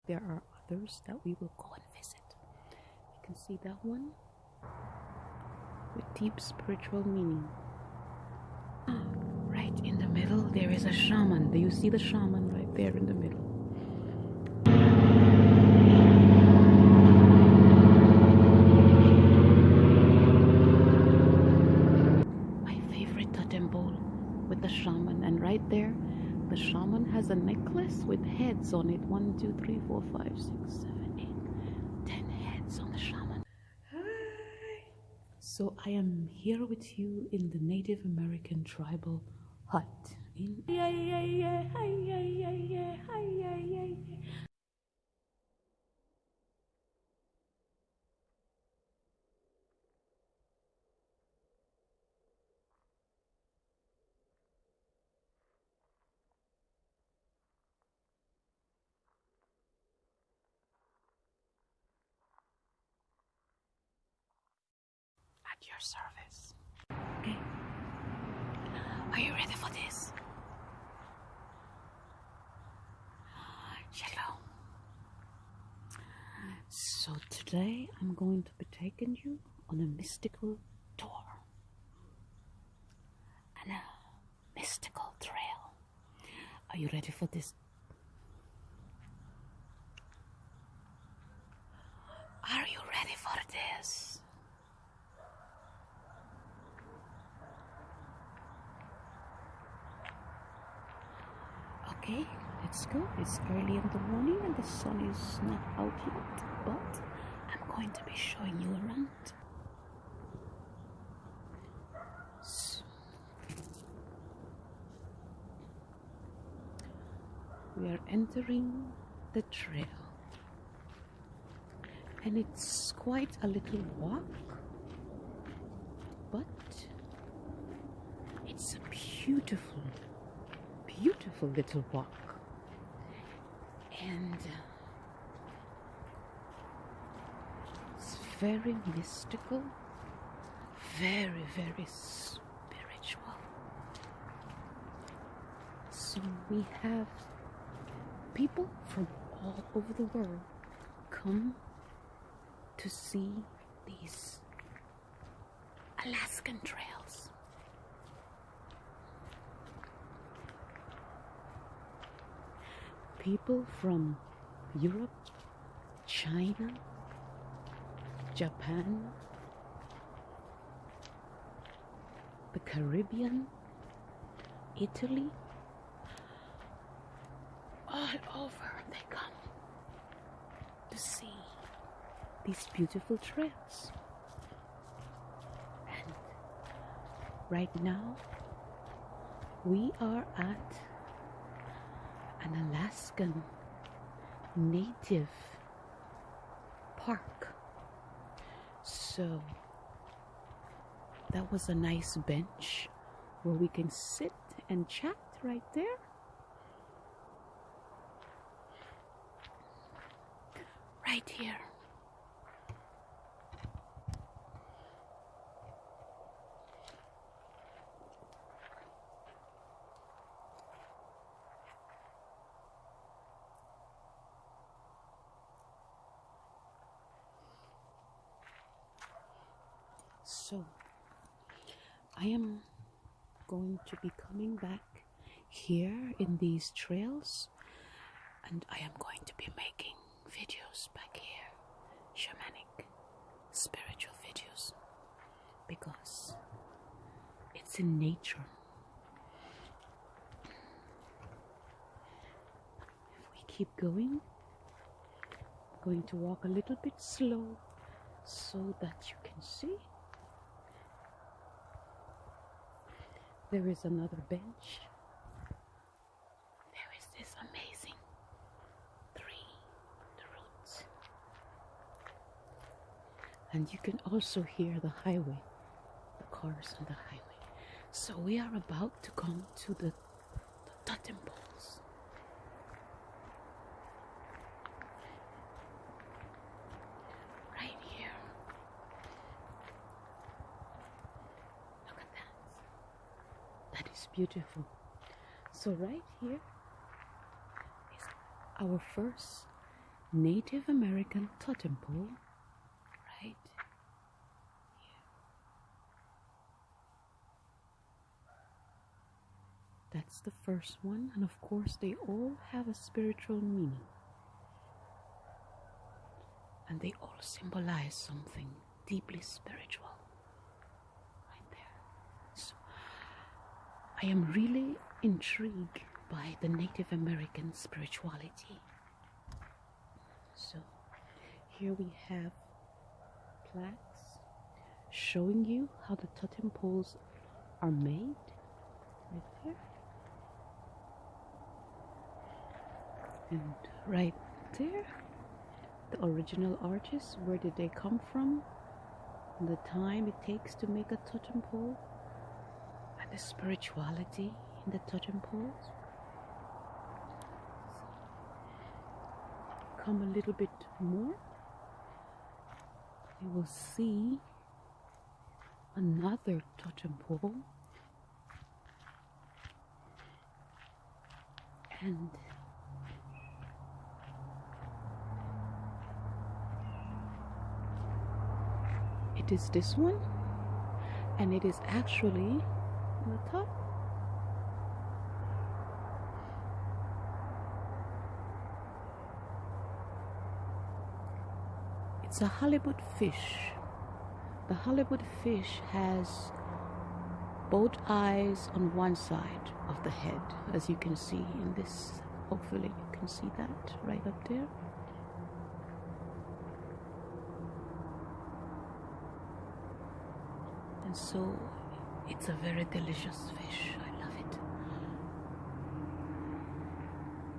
there are others that we will go and visit. You can see that one with deep spiritual meaning. Right in the middle, there is a shaman. Do you see the shaman right there in the middle? My favorite totem pole with the shaman, and right there, the shaman has a necklace with heads on it. 1, 2, 3, 4, 5, 6, 7, 8, 10 heads on the shaman. Hi. So I am here with you in the Native American tribal hut. At your service. Okay. Are you ready for this? Hello. So today I'm going to be taking you on a mystical tour and a mystical trail. Are you ready for this? Are you ready for this? Okay, let's go. It's early in the morning and the sun is not out yet, but I'm going to be showing you around. So, we are entering the trail, and it's quite a little walk, but it's a beautiful, beautiful little walk. And it's very mystical, very, very spiritual. So we have people from all over the world come to see these Alaskan trails. People from Europe, China, Japan, the Caribbean, Italy, all over they come to see these beautiful trails. And right now we are at an Alaskan native park. So that was a nice bench where we can sit and chat right there. Right here. So I am going to be coming back here in these trails, and I am going to be making videos back here, shamanic, spiritual videos, because it's in nature. If we keep going, I'm going to walk a little bit slow so that you can see. There is another bench. There is this amazing tree, the roots. And you can also hear the highway, the cars on the highway. So we are about to come to the totem poles. Right here. Look at that. That is beautiful. So right here is our first Native American totem pole right here. That's the first one, and of course they all have a spiritual meaning. And they all symbolize something deeply spiritual. Right there. So I am really intrigued by the Native American spirituality. So here we have plaques showing you how the totem poles are made. Right there. And right there, the original artists, where did they come from, and the time it takes to make a totem pole, and the spirituality in the totem poles. So, come a little bit more, you will see another totem pole, and it is this one, and it is actually on the top. It's a halibut fish. The halibut fish has both eyes on one side of the head, as you can see in this. Hopefully you can see that right up there. And so it's a very delicious fish. I love it.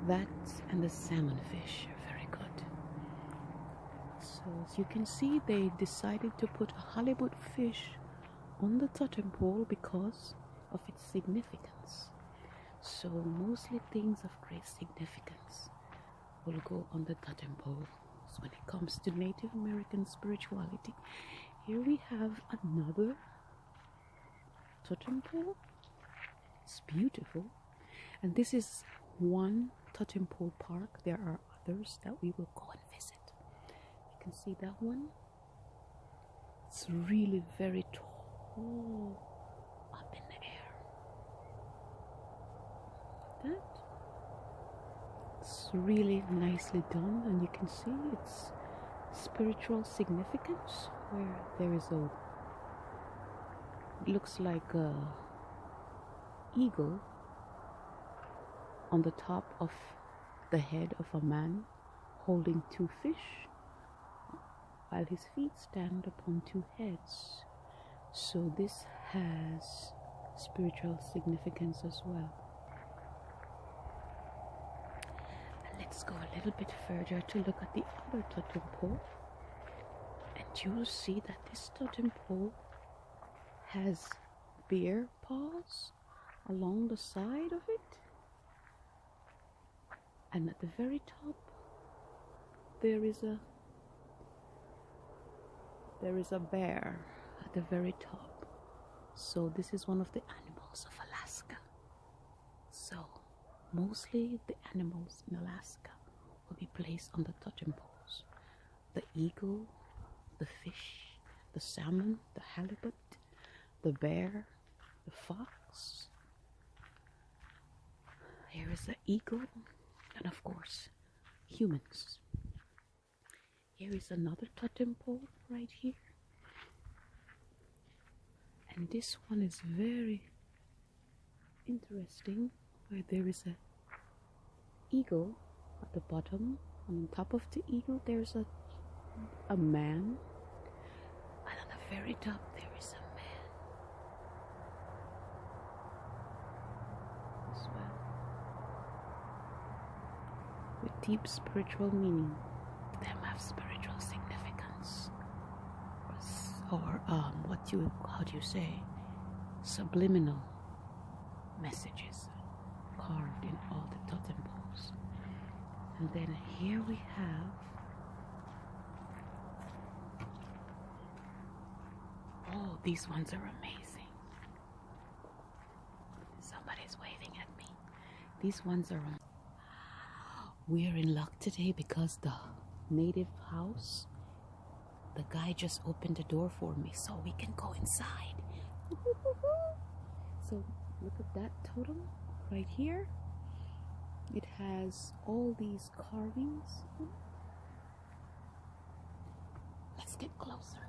That and the salmon fish are very good. So as you can see, they decided to put a halibut fish on the totem pole because of its significance. So mostly things of great significance will go on the totem pole. So when it comes to Native American spirituality, here we have another totem pole. It's beautiful, and this is one totem pole park. There are others that we will go and visit. You can see that one. It's really very tall up in the air. That it's really nicely done, and you can see its spiritual significance, where there is a, it looks like a eagle on the top of the head of a man holding two fish, while his feet stand upon two heads. So this has spiritual significance as well. And let's go a little bit further to look at the other totem pole, and you'll see that this totem pole has bear paws along the side of it, and at the very top there is a bear at the very top. So this is one of the animals of Alaska. So mostly the animals in Alaska will be placed on the totem poles. The eagle, the fish, the salmon, the halibut, the bear, the fox. Here is the eagle, and of course humans. Here is another totem pole right here, and this one is very interesting, where there is a eagle at the bottom, and on top of the eagle there's a man, and on the very top there is a man as well, with deep spiritual meaning. Them have spiritual significance, or how do you say, subliminal messages carved in all the totem poles. And then here we have, oh, these ones are amazing. Somebody's waving at me. These ones are, we're in luck today because the native house. The guy just opened the door for me so we can go inside. So look at that totem right here. It has all these carvings. Let's get closer.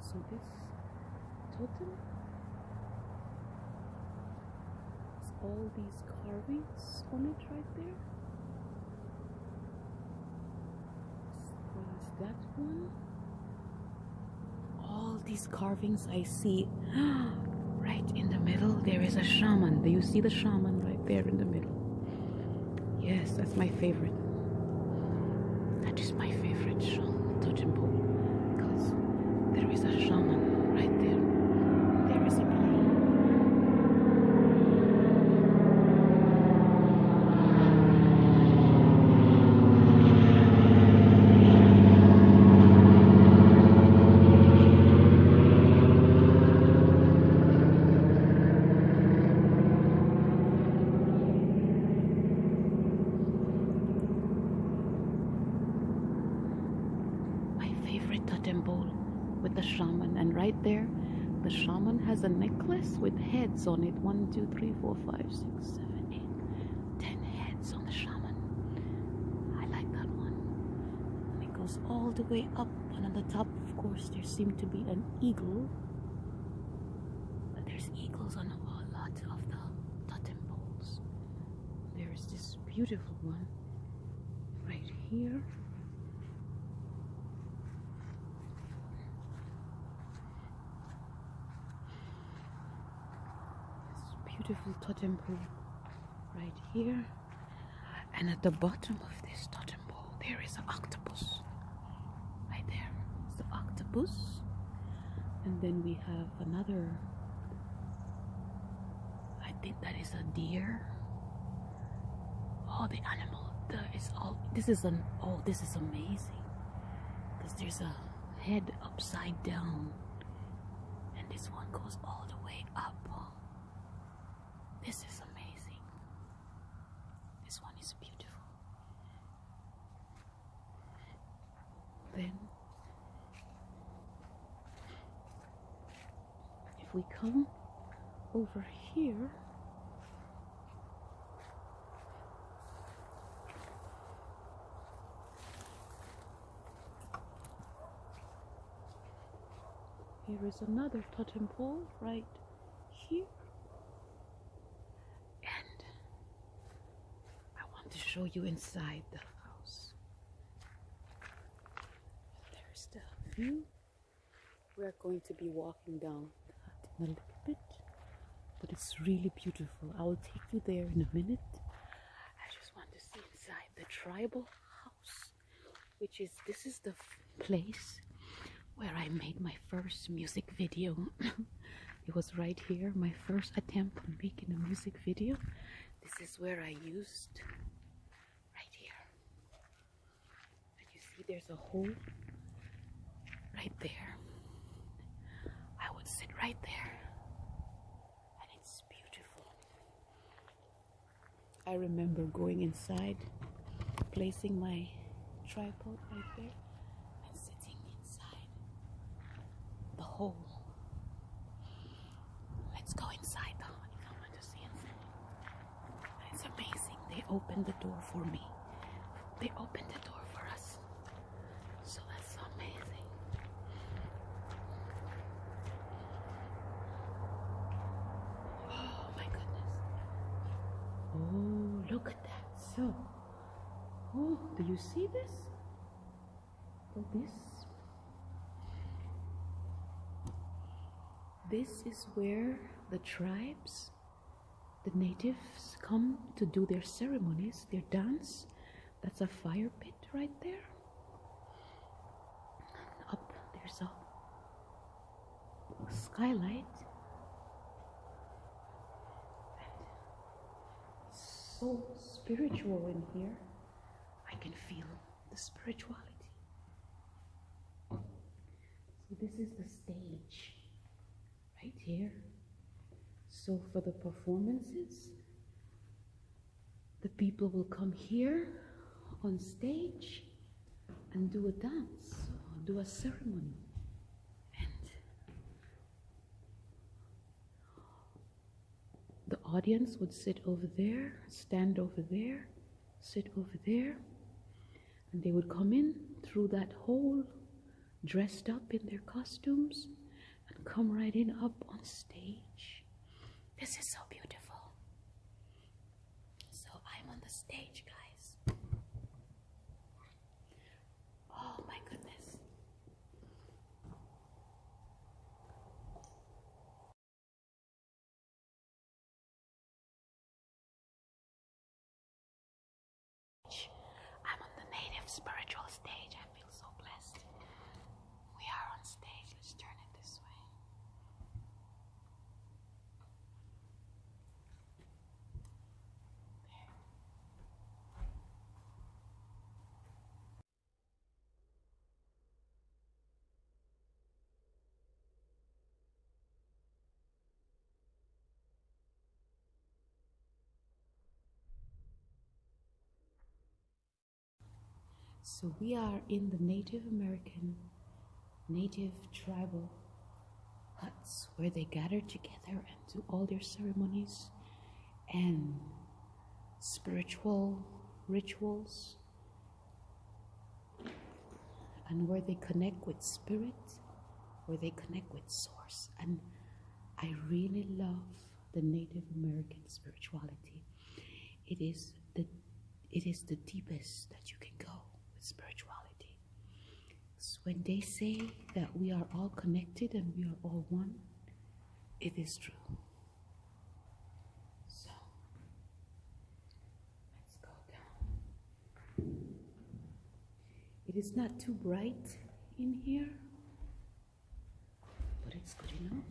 So this totem has all these carvings on it right there. There's that one. All these carvings I see. Right in the middle there is a shaman. Do you see the shaman right there in the middle? Yes, that's my favorite. That is my favorite totem pole, because there is a shaman right there. There is a totem pole with the shaman, and right there the shaman has a necklace with heads on it. 1, 2, 3, 4, 5, 6, 7, 8, 10 heads on the shaman. I like that one. And it goes all the way up, and on the top of course there seemed to be an eagle. But there's eagles on a lot of the totem poles. There's this beautiful one right here. Beautiful totem pole right here, and at the bottom of this totem pole there is an octopus. Right there, it's the octopus, and then we have another. I think that is a deer. Oh, the animal. This is amazing, because there's a head upside down, and this one goes all the way up. This is amazing. This one is beautiful. Then, if we come over here, here is another totem pole right here. To show you inside the house. There's the view. We're going to be walking down that in a little bit, but it's really beautiful. I will take you there in a minute. I just want to see inside the tribal house, this is the place where I made my first music video. It was right here, my first attempt on making a music video. This is where I used. There's a hole right there. I would sit right there, and it's beautiful. I remember going inside, placing my tripod right there, and sitting inside the hole. Let's go inside though. I want to see inside. It's amazing. They opened the door for me. They opened the door for us. So that's amazing. Oh my goodness. Oh, look at that. So, oh, do you see this? Oh, this is where the tribes, the natives, come to do their ceremonies, their dance. That's a fire pit right there. Up there's a skylight, and it's so spiritual in here. I can feel the spirituality. So this is the stage here. So for the performances, the people will come here on stage and do a dance, or do a ceremony. And the audience would sit over there, stand over there, sit over there, and they would come in through that hole, dressed up in their costumes, and come right in up on stage. This is so beautiful. So I'm on the stage, guys. Oh my goodness. I'm on the native spiritual stage. I feel so blessed. We are on stage. Let's turn it this way. So we are in the Native American, native tribal huts where they gather together and do all their ceremonies and spiritual rituals, and where they connect with spirit, where they connect with source. And I really love the Native American spirituality. It is the deepest that you can go with spirituality. So when they say that we are all connected and we are all one, it is true. So let's go down. It is not too bright in here, but it's good enough.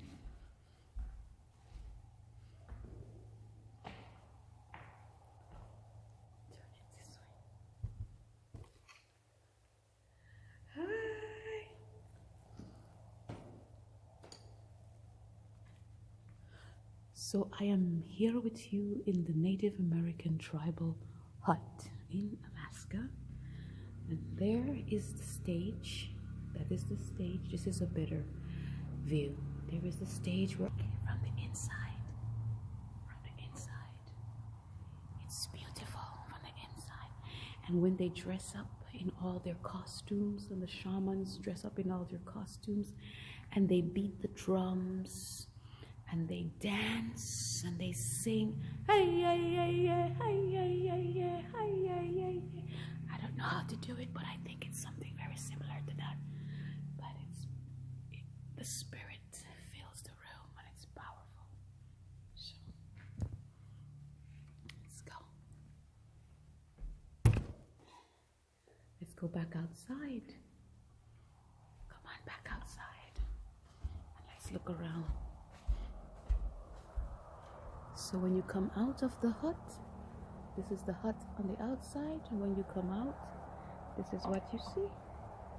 So I am here with you in the Native American tribal hut in Alaska. And there is the stage. That is the stage. This is a better view. There is the stage where from the inside. From the inside. It's beautiful from the inside. And when they dress up in all their costumes, and the shamans dress up in all their costumes, and they beat the drums, and they dance and they sing. Hey, hey, hey, hey, hey, hey, hey, hey, hey, hey. I don't know how to do it, but I think it's something very similar to that. But the spirit fills the room and it's powerful. So let's go. Let's go back outside. Come on back outside. And let's look around. So when you come out of the hut, this is the hut on the outside, and when you come out, this is what you see.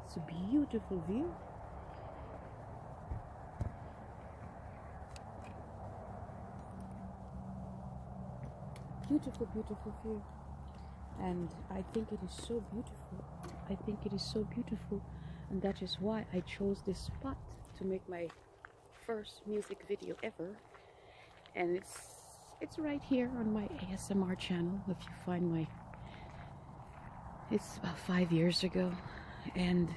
It's a beautiful view. Beautiful, beautiful view. And I think it is so beautiful. I think it is so beautiful, and that is why I chose this spot to make my first music video ever. And it's right here on my ASMR channel. If you find my, it's about 5 years ago, and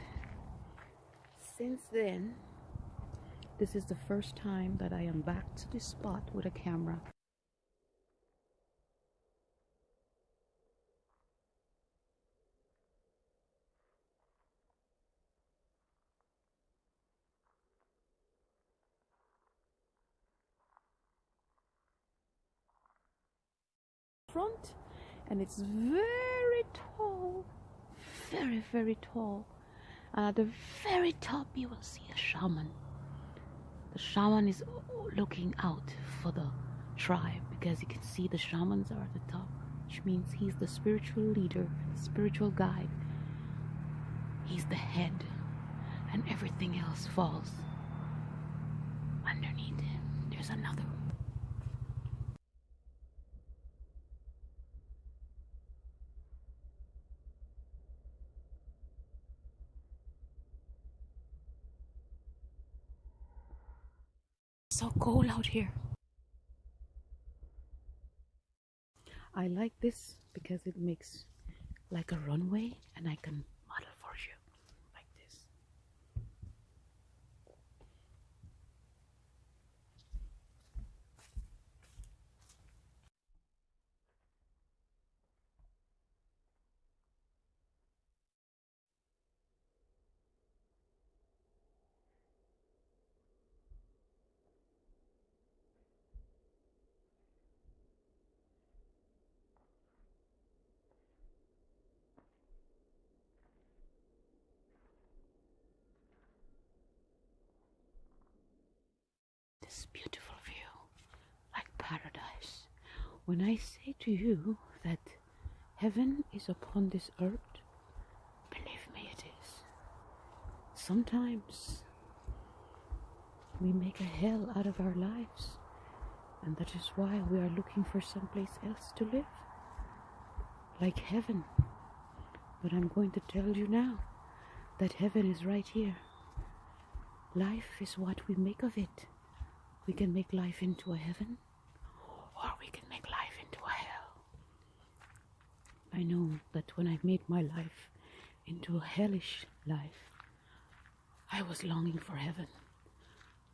since then this is the first time that I am back to this spot with a camera. Front, and it's very tall, very, very tall. And at the very top you will see a shaman. The shaman is looking out for the tribe, because you can see the shamans are at the top, which means he's the spiritual leader, the spiritual guide. He's the head, and everything else falls underneath him. Here's another. It's so cold out here. I like this because it makes like a runway, and I can model for you like this. This beautiful view, like paradise. When I say to you that heaven is upon this earth, believe me, it is. Sometimes we make a hell out of our lives, and that is why we are looking for someplace else to live, like heaven. But I'm going to tell you now that heaven is right here. Life is what we make of it. We can make life into a heaven, or we can make life into a hell. I know that when I made my life into a hellish life, I was longing for heaven.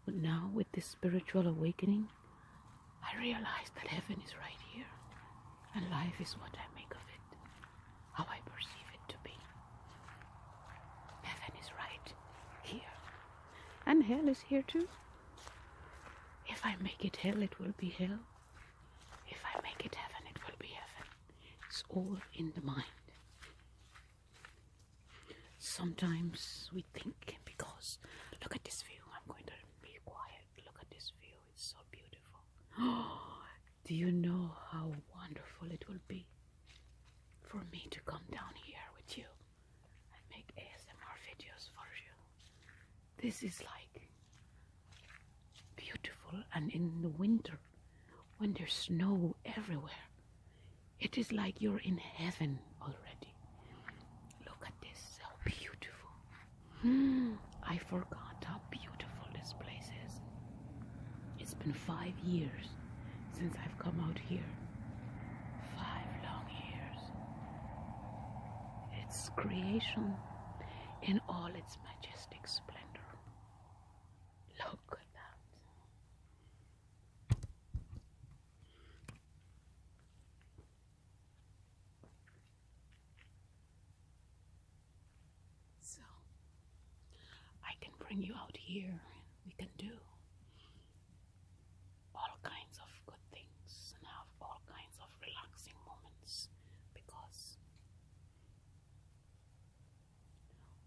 But now, with this spiritual awakening, I realize that heaven is right here, and life is what I make of it, how I perceive it to be. Heaven is right here, and hell is here too. If I make it hell, it will be hell. If I make it heaven, it will be heaven. It's all in the mind. Sometimes we think, because look at this view. I'm going to be quiet. Look at this view. It's so beautiful. Oh, do you know how wonderful it will be for me to come down here with you and make ASMR videos for you? This is like beautiful, and in the winter, when there's snow everywhere, it is like you're in heaven already. Look at this, so beautiful. I forgot how beautiful this place is. It's been 5 years since I've come out here. 5 long years. It's creation in all its majestic splendor. Look at that. So, I can bring you out here. We can do all kinds of good things and have all kinds of relaxing moments, because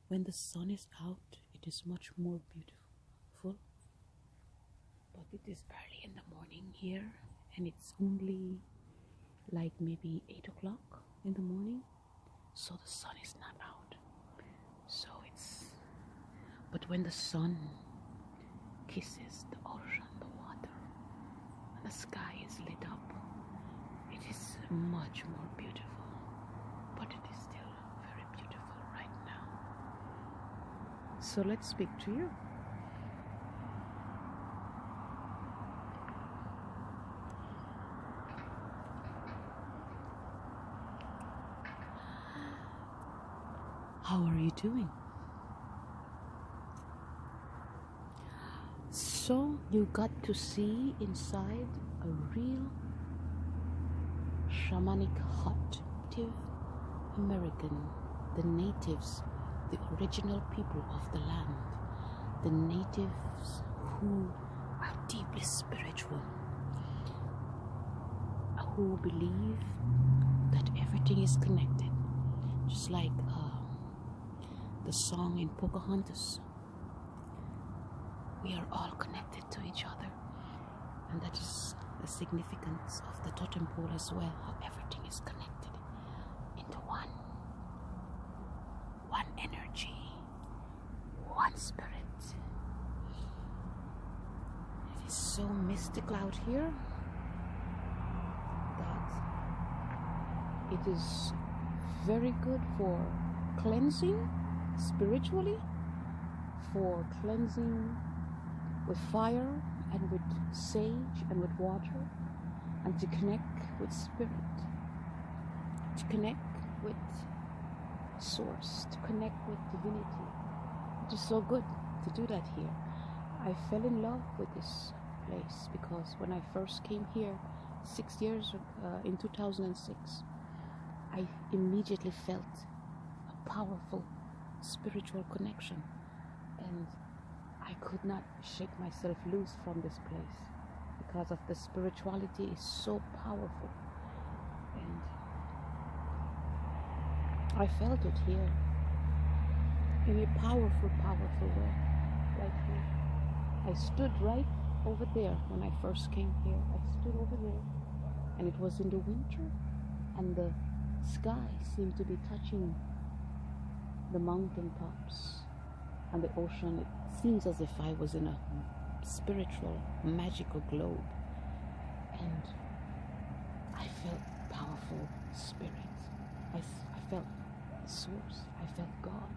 when the sun is out, it is much more beautiful. But it is early in the morning here, and it's only like maybe 8 o'clock in the morning, so the sun is not out. So but when the sun kisses the ocean, the water, and the sky is lit up, it is much more beautiful. But it is still very beautiful right now. So let's speak to you. How are you doing? So you got to see inside a real shamanic hut. Native American, the natives, the original people of the land, the natives who are deeply spiritual, who believe that everything is connected, just like the song in Pocahontas. We are all connected to each other, and that is the significance of the totem pole as well, how everything is connected into one energy, one spirit. It is so mystical out here that it is very good for cleansing spiritually, for cleansing with fire and with sage and with water, and to connect with spirit, to connect with source, to connect with divinity. It is so good to do that here. I fell in love with this place because when I first came here 6 years in 2006, I immediately felt a powerful spiritual connection, and I could not shake myself loose from this place because of the spirituality is so powerful, and I felt it here in a powerful way, right here. I stood right over there when I first came here. I stood over there, and it was in the winter, and the sky seemed to be touching the mountain tops and the ocean. It seems as if I was in a spiritual, magical globe, and I felt powerful spirit. I felt source. I felt God,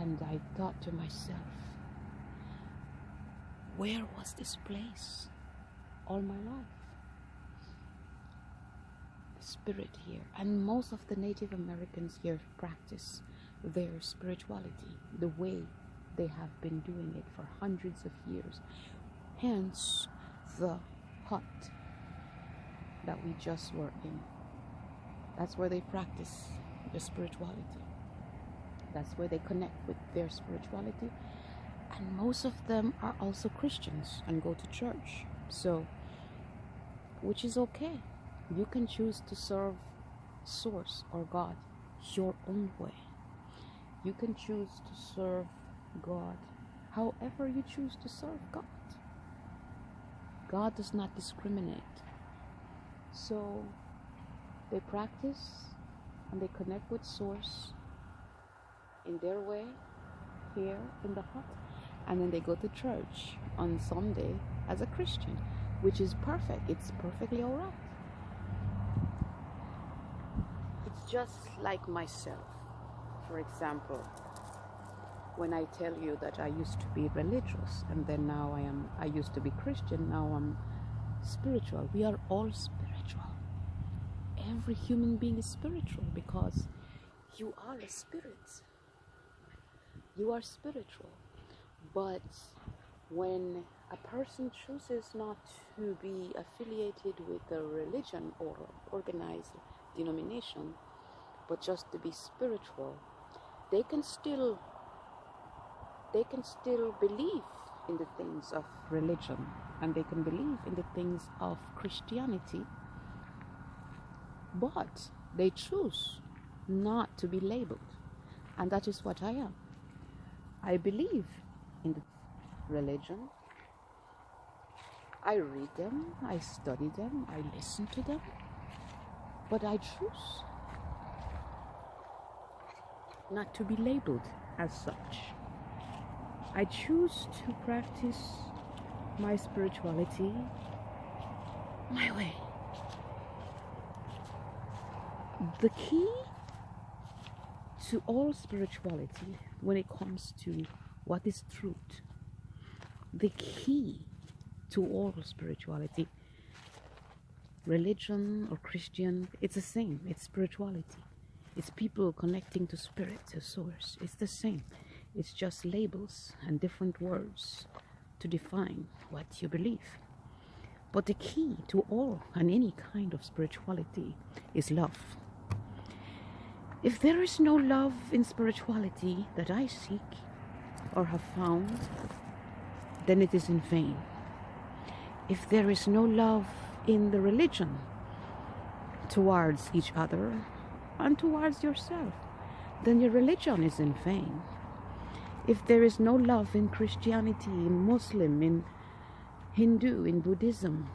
and I thought to myself, where was this place all my life? The spirit here, and most of the Native Americans here practice their spirituality the way they have been doing it for hundreds of years. Hence the hut that we just were in. That's where they practice their spirituality. That's where they connect with their spirituality. And most of them are also Christians and go to church. So, which is okay. You can choose to serve Source or God your own way. You can choose to serve God however you choose to serve God. God does not discriminate. So, they practice and they connect with Source in their way here in the hut. And then they go to church on Sunday as a Christian, which is perfect. It's perfectly all right. It's just like myself. For example, when I tell you that I used to be religious, and then now I used to be Christian, now I'm spiritual. We are all spiritual. Every human being is spiritual because you are a spirit. You are spiritual. But when a person chooses not to be affiliated with a religion or organized denomination, but just to be spiritual, they can still believe in the things of religion, and they can believe in the things of Christianity, but they choose not to be labeled. And that is what I am. I believe in the religion. I read them, I study them, I listen to them, but I choose not to be labeled as such. I choose to practice my spirituality my way. The key to all spirituality, when it comes to what is truth, the key to all spirituality, religion or Christian, it's the same. It's spirituality. It's people connecting to spirit, to source. It's the same. It's just labels and different words to define what you believe. But the key to all and any kind of spirituality is love. If there is no love in spirituality that I seek or have found, then it is in vain. If there is no love in the religion towards each other and towards yourself, then your religion is in vain. If there is no love in Christianity, in Muslim, in Hindu, in Buddhism,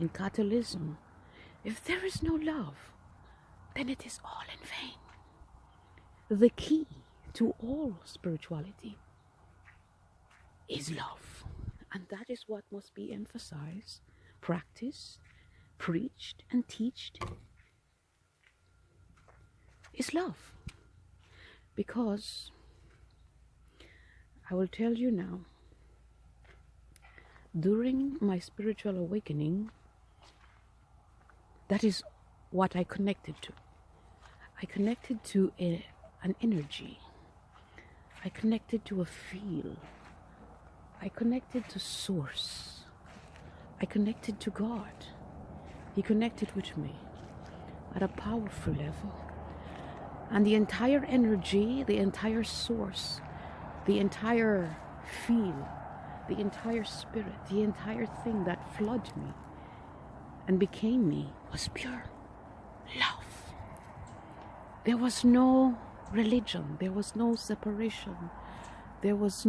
in Catholicism, if there is no love, then it is all in vain. The key to all spirituality is love. And that is what must be emphasized, practiced, preached, and teached, is love. Because I will tell you now, during my spiritual awakening, that is what I connected to. I connected to an energy. I connected to a feel. I connected to Source. I connected to God. He connected with me at a powerful level. And the entire energy, the entire source, the entire feel, the entire spirit, the entire thing that flooded me and became me was pure love. There was no religion, there was no separation, there was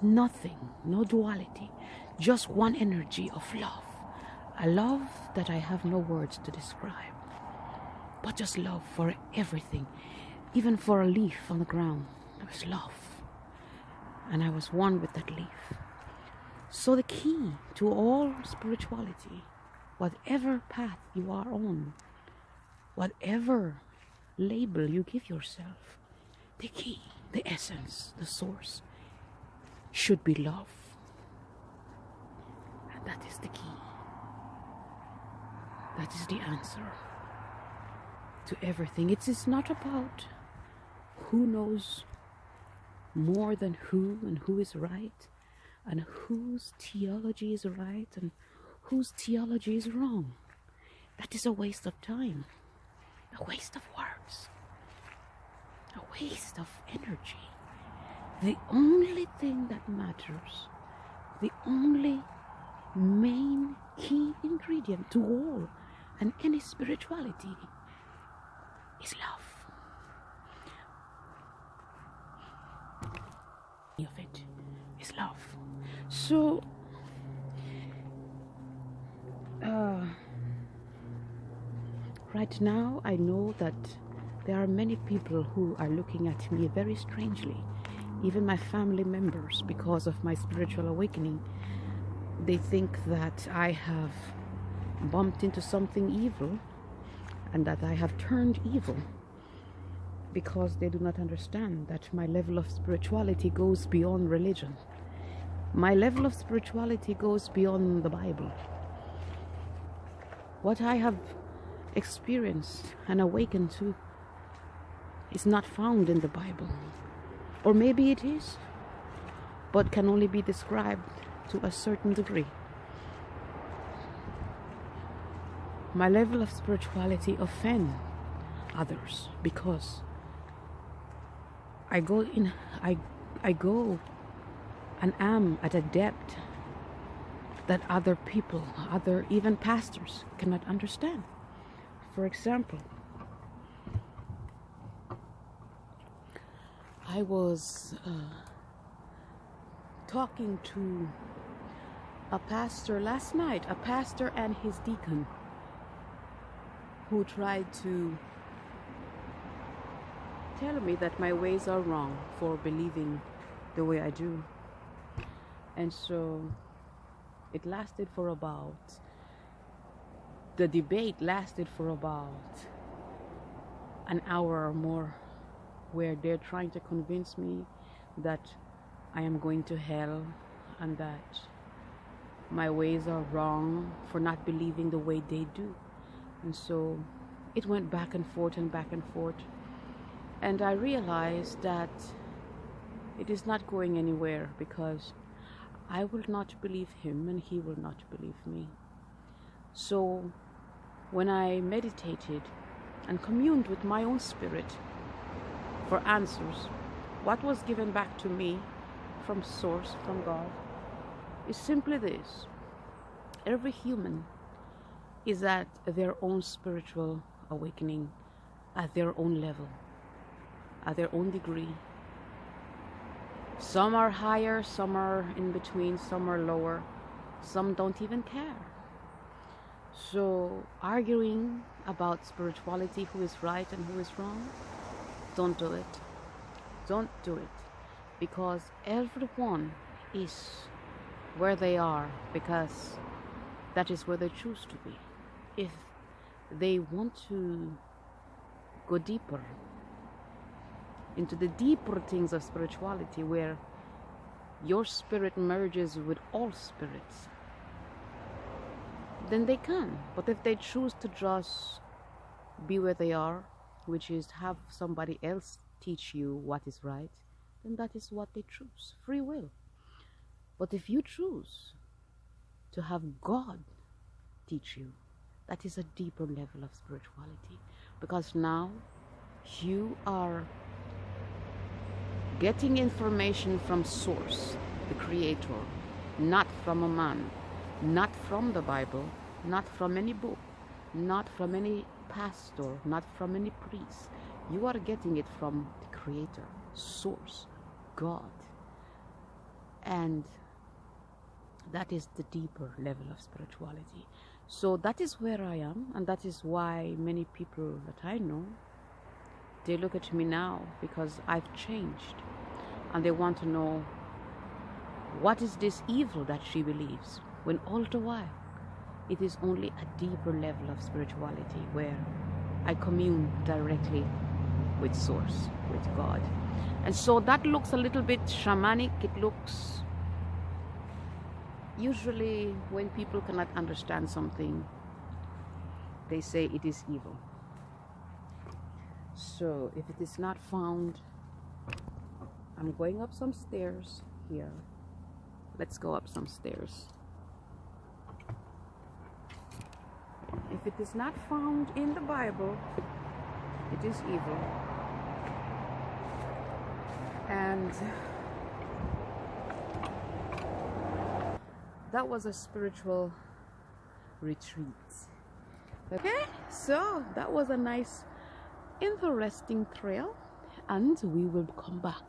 nothing, no duality, just one energy of love. A love that I have no words to describe, but just love for everything, even for a leaf on the ground. There was love, and I was one with that leaf. So the key to all spirituality, whatever path you are on, whatever label you give yourself, the key, the essence, the source should be love. And that is the key. That is the answer to everything. It is not about who knows more than who, and who is right, and whose theology is right and whose theology is wrong. That is a waste of time, a waste of words, a waste of energy. The only thing that matters, the only main key ingredient to all and any spirituality is love. Of it is love. So right now I know that there are many people who are looking at me very strangely, even my family members, because of my spiritual awakening. They think that I have bumped into something evil and that I have turned evil, because they do not understand that my level of spirituality goes beyond religion. My level of spirituality goes beyond the Bible. What I have experienced and awakened to is not found in the Bible. Or maybe it is, but can only be described to a certain degree. My level of spirituality offends others because I go and am at a depth that other people, other even pastors cannot understand. For example, I was talking to a pastor last night, a pastor and his deacon, who tried to tell me that my ways are wrong for believing the way I do. And so it lasted for about, the debate lasted for about an hour or more, where they're trying to convince me that I am going to hell and that my ways are wrong for not believing the way they do. And so it went back and forth and back and forth. And I realized that it is not going anywhere, because I will not believe him and he will not believe me. So when I meditated and communed with my own spirit for answers, what was given back to me from Source, from God, is simply this: every human is at their own spiritual awakening, at their own level, at their own degree. Some are higher, some are in between, some are lower, some don't even care. So arguing about spirituality, who is right and who is wrong, don't do it. Don't do it. because everyone is where they are because that is where they choose to be. If they want to go deeper into the deeper things of spirituality, where your spirit merges with all spirits, then they can. But if they choose to just be where they are, which is have somebody else teach you what is right, then that is what they choose. Free will. But if you choose to have God teach you, that is a deeper level of spirituality, because now you are getting information from source, the creator, not from a man, not from the Bible, not from any book, not from any pastor, not from any priest. You are getting it from the creator, source, God. And that is the deeper level of spirituality. So that is where I am, and that is why many people that I know, they look at me now because I've changed, and they want to know, what is this evil that she believes, when all the while it is only a deeper level of spirituality where I commune directly with source, with God. And so that looks a little bit shamanic. It looks, usually when people cannot understand something, they say it is evil. So if it is not found, I'm going up some stairs here. Let's go up some stairs. If it is not found in the Bible, it is evil. And that was a spiritual retreat. Okay, so that was a nice, interesting trail, and we will come back.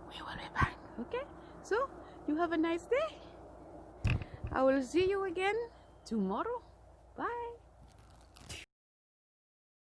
We will be back. Okay, so you have a nice day. I will see you again tomorrow.